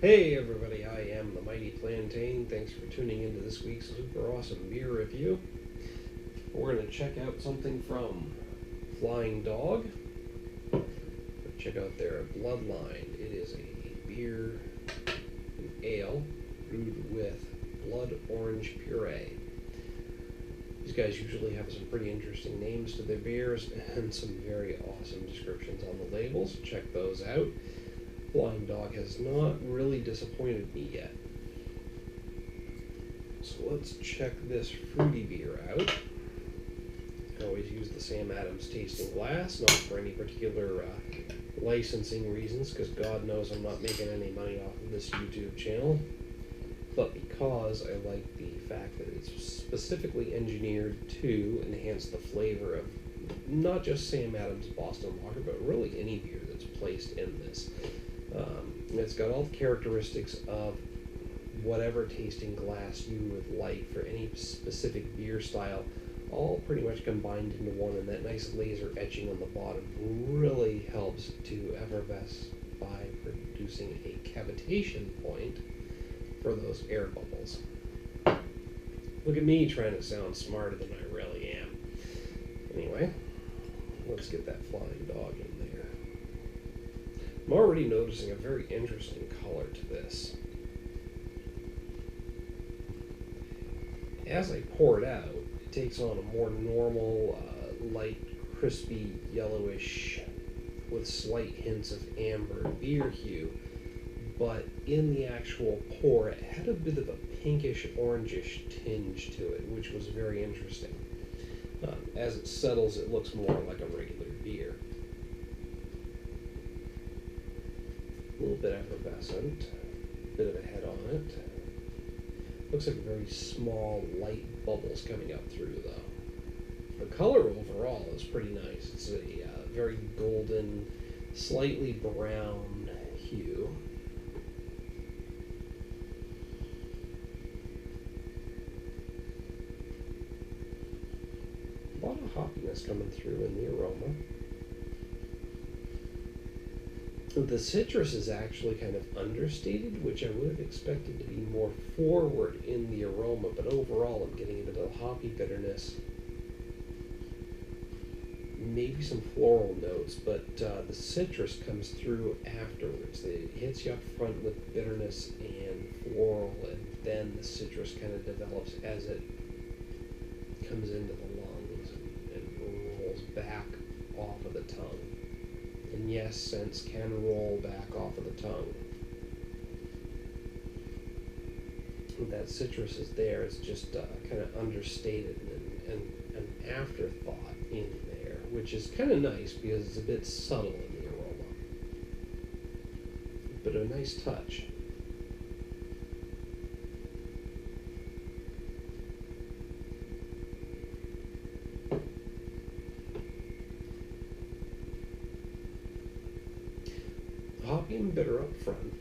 Hey everybody, I am the Mighty Plantain. Thanks for tuning into this week's super awesome beer review. We're going to check out something from Flying Dog. Check out their Bloodline. It is a beer, an ale, brewed with blood orange puree. These guys usually have some pretty interesting names to their beers and some very awesome descriptions on the labels. Check those out. Flying Dog has not really disappointed me yet. So let's check this fruity beer out. I always use the Sam Adams tasting glass, not for any particular licensing reasons, because God knows I'm not making any money off of this YouTube channel, but because I like the fact that it's specifically engineered to enhance the flavor of not just Sam Adams Boston Lager, but really any beer that's placed in this. It's got all the characteristics of whatever tasting glass you would like for any specific beer style, all pretty much combined into one, and that nice laser etching on the bottom really helps to effervesce by producing a cavitation point for those air bubbles. Look at me trying to sound smarter than I really am. Anyway, let's get that Flying Dog in there. I'm already noticing a very interesting color to this. As I pour it out, it takes on a more normal, light, crispy, yellowish, with slight hints of amber beer hue. But in the actual pour, it had a bit of a pinkish, orangish tinge to it, which was very interesting. As it settles, it looks more like a regular beer. A little bit effervescent, a bit of a head on it. Looks like very small, light bubbles coming up through, though. The color overall is pretty nice. It's a very golden, slightly brown hue. A lot of hoppiness coming through in the aroma. The citrus is actually kind of understated, which I would have expected to be more forward in the aroma, but overall I'm getting a bit of hoppy bitterness, maybe some floral notes, but the citrus comes through afterwards. It hits you up front with bitterness and floral, and then the citrus kind of develops as it comes into the lungs and rolls back off of the tongue. And yes, scents can roll back off of the tongue. That citrus is there. It's just kind of understated and an afterthought in there, which is kind of nice because it's a bit subtle in the aroma. But a nice touch. Hoppy and bitter up front.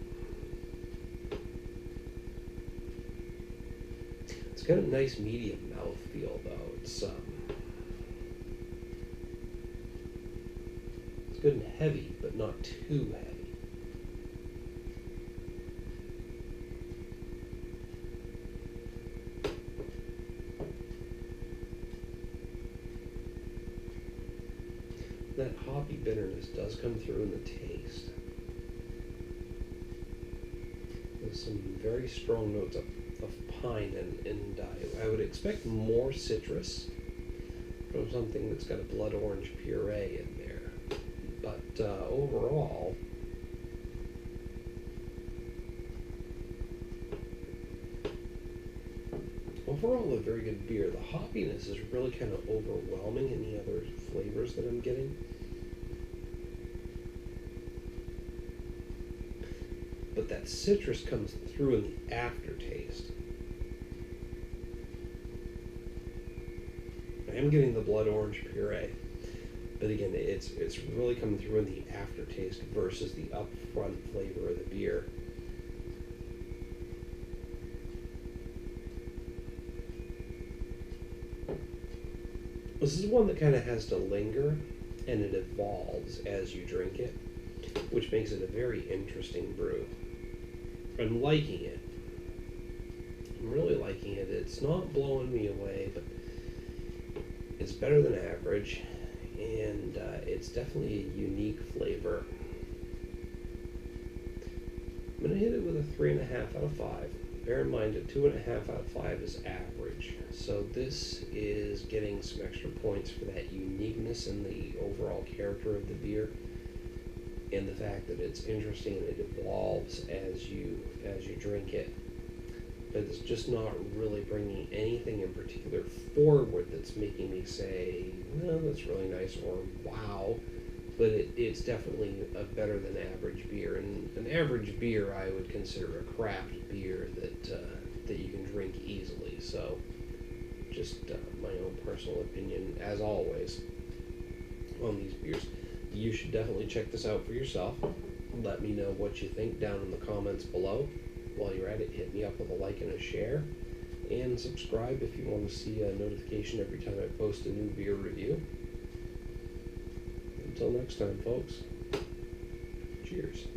It's got a nice medium mouthfeel, though. It's good and heavy, but not too heavy. That hoppy bitterness does come through in the taste. There's some very strong notes of pine, and I would expect more citrus from something that's got a blood orange puree in there. But overall, a very good beer. The hoppiness is really kind of overwhelming any other flavors that I'm getting. But that citrus comes through in the aftertaste. I am getting the blood orange puree, but again, it's really coming through in the aftertaste versus the upfront flavor of the beer. This is one that kind of has to linger, and it evolves as you drink it, which makes it a very interesting brew. I'm liking it. I'm really liking it. It's not blowing me away, but it's better than average, and it's definitely a unique flavor. I'm going to hit it with a 3.5 out of 5. Bear in mind, a 2.5 out of 5 is average. So this is getting some extra points for that uniqueness in the overall character of the beer, and the fact that it's interesting and it evolves as you drink it. But it's just not really bringing anything in particular forward that's making me say, well, that's really nice, or wow. But it's definitely a better than average beer. And an average beer I would consider a craft beer that you can drink easily. So just my own personal opinion, as always, on these beers. You should definitely check this out for yourself. Let me know what you think down in the comments below. While you're at it, hit me up with a like and a share. And subscribe if you want to see a notification every time I post a new beer review. Until next time, folks. Cheers.